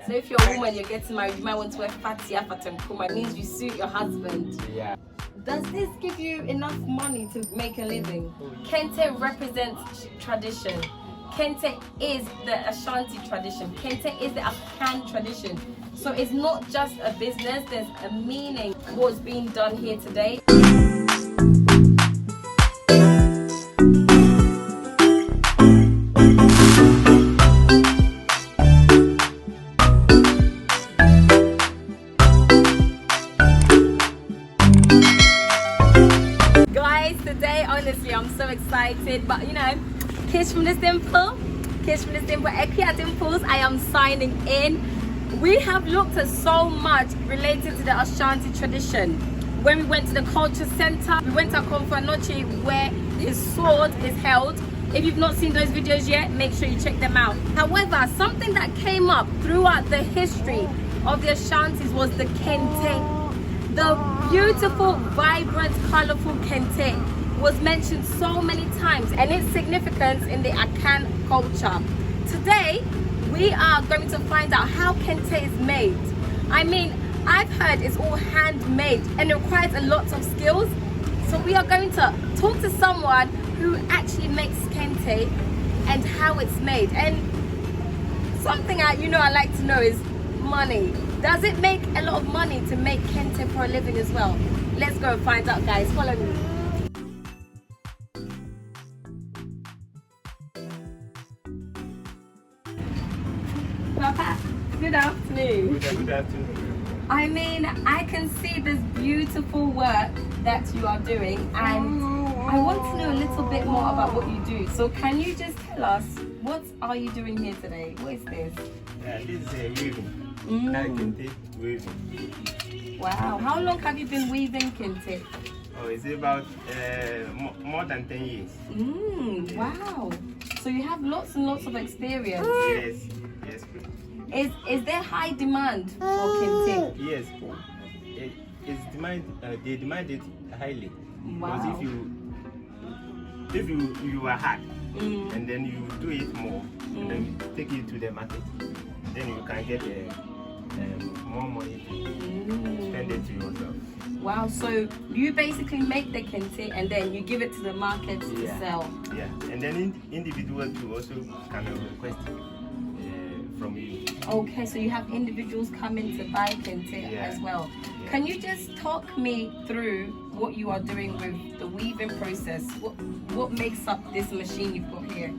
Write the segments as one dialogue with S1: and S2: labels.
S1: So if you're a woman, you're getting married, you might want to wear fatia fatemkuma. It means you suit your husband.
S2: Yeah.
S1: Does this give you enough money to make a living? Kente represents tradition. Kente is the Ashanti tradition. Kente is the Akan tradition. So it's not just a business, there's a meaning what's being done here today. Guys, today honestly I'm so excited, but you know, kiss from the dimple, Akua Dimples, I am signing in. We have looked at so much related to the Ashanti tradition. When we went to the culture center, we went to Konfanochi where his sword is held. If you've not seen those videos yet, make sure you check them out. However, something that came up throughout the history of the Ashantis was the Kente. The beautiful, vibrant, colorful Kente was mentioned so many times, and its significance in the Akan culture. Today, we are going to find out how Kente is made. I mean, I've heard it's all handmade and it requires a lot of skills. So we are going to talk to someone who actually makes Kente and how it's made. And something I like to know is money. Does it make a lot of money to make Kente for a living as well? Let's go and find out, guys. Follow me. Papa, good afternoon.
S2: Good afternoon.
S1: I mean, I can see this beautiful work that you are doing, and I want to know a little bit more about what you do. So can you just tell us, what are you doing here today? What is this?
S2: This is a weaving. Kente weaving.
S1: Wow. How long have you been weaving Kente?
S2: Oh, it's about more than 10 years.
S1: Wow. So you have lots and lots of experience.
S2: Yes, yes.
S1: Is there high demand for Kente?
S2: Yes. It's demand. They demand it highly.
S1: Wow.
S2: Because if you are hard, and then you do it more, and then you take it to the market, then you can get more money to spend it to yourself.
S1: Wow, so you basically make the Kente and then you give it to the market to sell.
S2: Yeah, and then individuals too also can request from you.
S1: Okay, so you have individuals coming to buy Kente as well. Yeah. Can you just talk me through what you are doing with the weaving process? What makes up this machine you've got here?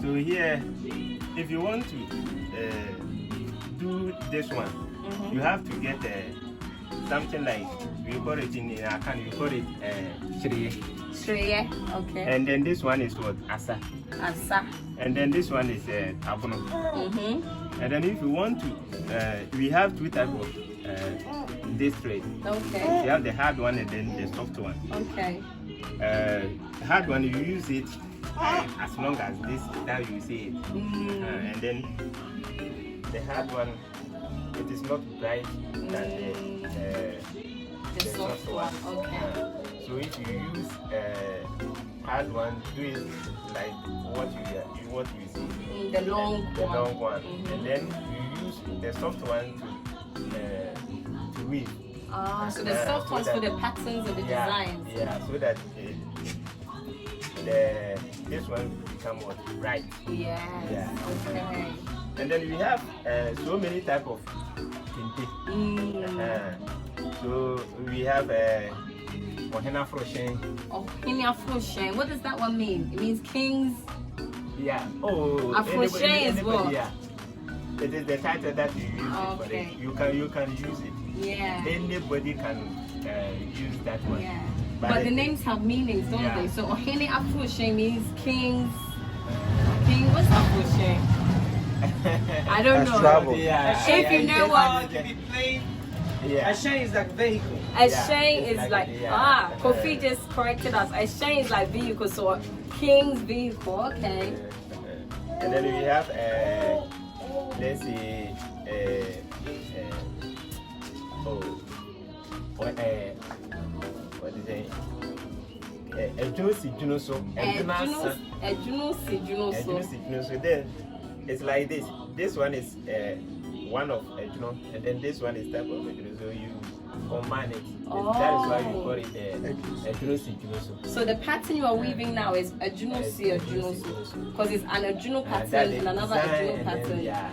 S2: So here, if you want to do this one, you have to get something like, we call it in Akan, you call it shriye.
S1: Shriye, okay.
S2: And then this one is what? Asa.
S1: Asa.
S2: And then this one is tabuno. And then if you want to, we have two types of this thread.
S1: Okay.
S2: You have the hard one and then the soft one.
S1: Okay.
S2: The hard one, you use it as long as this, that you see it. And then the hard one, it is not bright than the soft one.
S1: Okay.
S2: So if you use hard one, do it like what you see.
S1: The long
S2: one. And then you use the soft one to weave.
S1: So the soft ones for the patterns and the designs.
S2: Yeah, so that this one become what? Right.
S1: Yes. Yeah. Okay.
S2: And then we have so many type of kente. So we have Ohena Froshen.
S1: Ohena Froshen. What does that one mean? It means kings.
S2: Yeah. Oh.
S1: Froshen is what?
S2: Yeah. It is the title that you use for it. You can use it.
S1: Yeah.
S2: Anybody can use that one.
S1: Yeah. But the names have meanings, don't they? So Ohena Froshen means kings. King. What's Froshen? I don't know.
S3: Travel.
S1: If you know what.
S3: A chain is like vehicle.
S1: A chain is like Kofi just corrected us. A chain is like vehicle, so king's vehicle. Okay.
S2: And then we have let's see what is it? Then it's like this. this one is one of Ejno, and then this one is type of Ejno. So you combine it.
S1: Oh.
S2: That is why we call it Ejno.
S1: So the pattern you are weaving now is Ejno-si, because it's an Ejno pattern and another Ejno pattern.
S2: Yeah.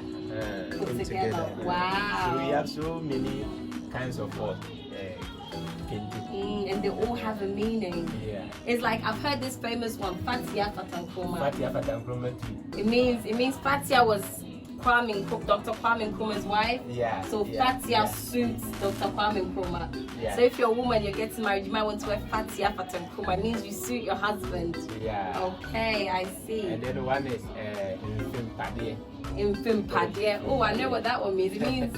S1: Put together. Wow.
S2: So we have so many kinds of what
S1: and they all have a meaning.
S2: Yeah.
S1: It's like I've heard this famous one, Fatia Fatankroma.
S2: Fatia Fatankroma too.
S1: It means Fatia was Dr. Kwame Nkrumah's wife.
S2: Yeah.
S1: So Fatia suits Dr. Kwame Nkrumah.
S2: Yeah.
S1: So if you're a woman, you're getting married, you might want to wear Fatia Fatankroma. It means you suit your husband.
S2: Yeah.
S1: Okay, I see.
S2: And then one is
S1: Infimpadie. Oh, I know what that one means. It means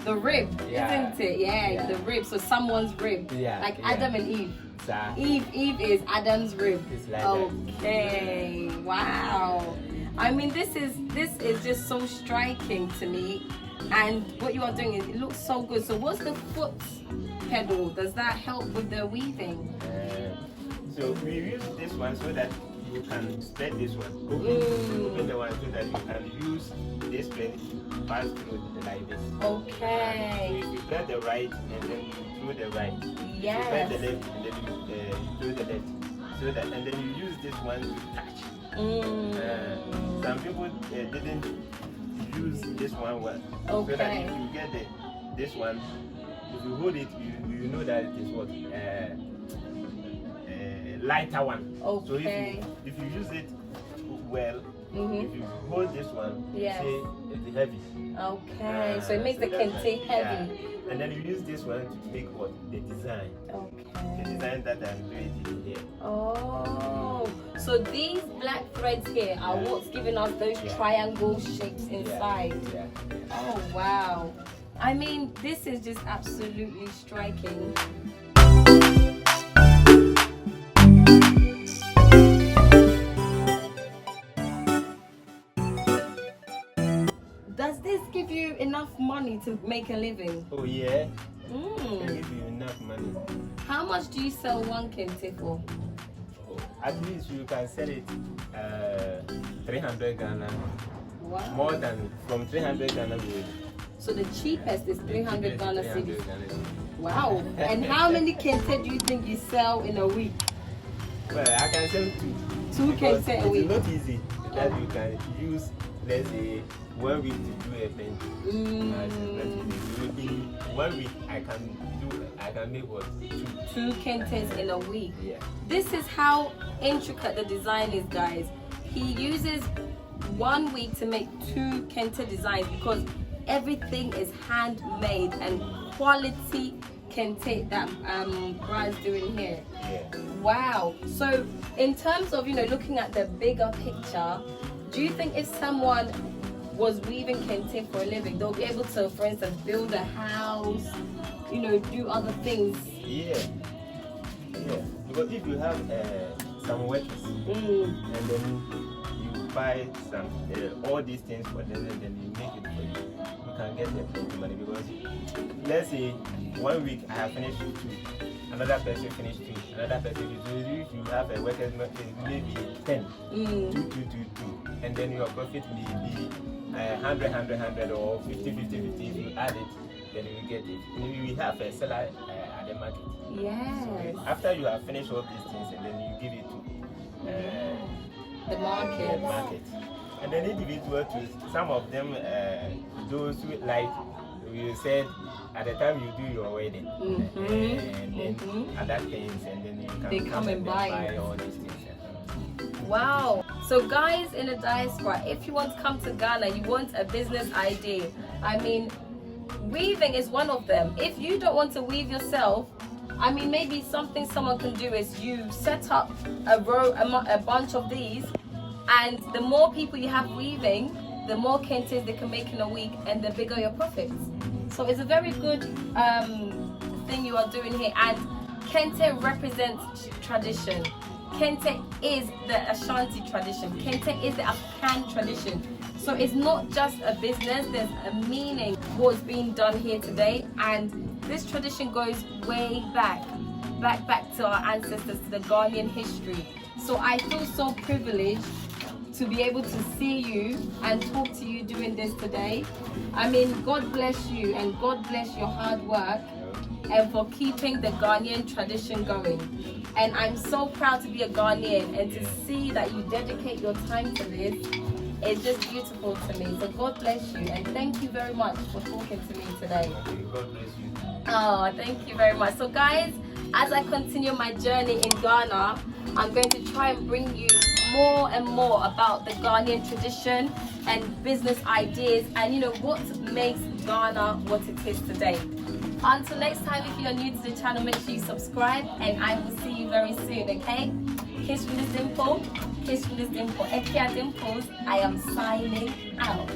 S1: the rib, isn't it? Yeah, the rib. So someone's rib.
S2: Yeah.
S1: Like Adam and Eve.
S2: Sir.
S1: Eve is Adam's rib.
S2: It's like
S1: okay.
S2: that.
S1: Wow. I mean, this is just so striking to me. And what you are doing is, it looks so good. So what's the foot pedal? Does that help with the weaving?
S2: So we use this one so that you can spread this one. Open the one so that you can use this thread to pass through like this.
S1: Okay.
S2: So you spread the right and then you throw the right.
S1: Yes.
S2: You spread the left and then you throw the left. So that, and then you use this one to touch. Some people didn't use this one well.
S1: Okay.
S2: So that if you get this one, if you hold it, you know that it is what? Lighter one.
S1: Okay.
S2: So if you use it well, if you hold this one,
S1: yes.
S2: say it's heavy.
S1: Okay. So it makes the kente heavy.
S2: Yeah. And then you use this one to make what? The design.
S1: Okay.
S2: The design that I'm creating here.
S1: Oh, so these black threads here are what's giving us those triangle shapes inside.
S2: Yeah.
S1: Oh, wow. I mean, this is just absolutely striking. Does this give you enough money to make a living?
S2: Oh yeah. Can give you enough money.
S1: How much do you sell one kente for?
S2: Oh, at least you can sell it 300 Ghana.
S1: Wow.
S2: More than from 300 Ghana.
S1: So the cheapest is 300 Ghana cedis.
S2: 300 Ghana.
S1: Wow. And how many kente do you think you sell in a week?
S2: Well, I can sell two
S1: Kente a week.
S2: It's not easy that you can use, let's say, 1 week to do a painting. In 1 week I can make what?
S1: Two kentes in a week.
S2: Yeah.
S1: This is how intricate the design is, guys. He uses 1 week to make 2 kente designs because everything is handmade and quality kente that Brad's doing here.
S2: Yeah.
S1: Wow. So in terms of, looking at the bigger picture, do you think if someone was weaving kente for a living, they'll be able to, for instance, build a house, do other things?
S2: Yeah. Because if you have some workers and then you buy some all these things for them and then you make it for you can get the money. Because let's say 1 week I have finished 2, another person finished 2, another person finished 2. If you have a workers maybe 10, 2, and then your profit may be 100 or 50. If you add it, then you get it. We have a seller at the market.
S1: Yes.
S2: So after you have finished all these things, and then you give it to
S1: the market.
S2: And then individual to some of them, those who like you said at the time you do your wedding, and then other things, and then you can
S1: they come and buy
S2: all these things.
S1: Wow. So guys in the diaspora, if you want to come to Ghana, you want a business idea, I mean, weaving is one of them. If you don't want to weave yourself, I mean, maybe something someone can do is you set up a bunch of these, and the more people you have weaving, the more kentes they can make in a week, and the bigger your profits. So it's a very good thing you are doing here, and kente represents tradition. Kente is the Ashanti tradition. Kente is the African tradition. So it's not just a business, there's a meaning what's being done here today, and this tradition goes way back to our ancestors, to the Ghanaian history. So I feel so privileged to be able to see you and talk to you doing this today. I mean, God bless you and God bless your hard work and for keeping the Ghanaian tradition going. And I'm so proud to be a Ghanaian, and to see that you dedicate your time to this is just beautiful to me. So God bless you, and thank you very much for talking to me today.
S2: God bless you.
S1: Oh, thank you very much. So guys, as I continue my journey in Ghana, I'm going to try and bring you more and more about the Ghanaian tradition and business ideas, and you know what makes Ghana what it is today. Until next time, if you're new to the channel, make sure you subscribe, and I will see you very soon, okay? Kiss from this dimple, kiss from this dimple. Akia Dimples, I am signing out.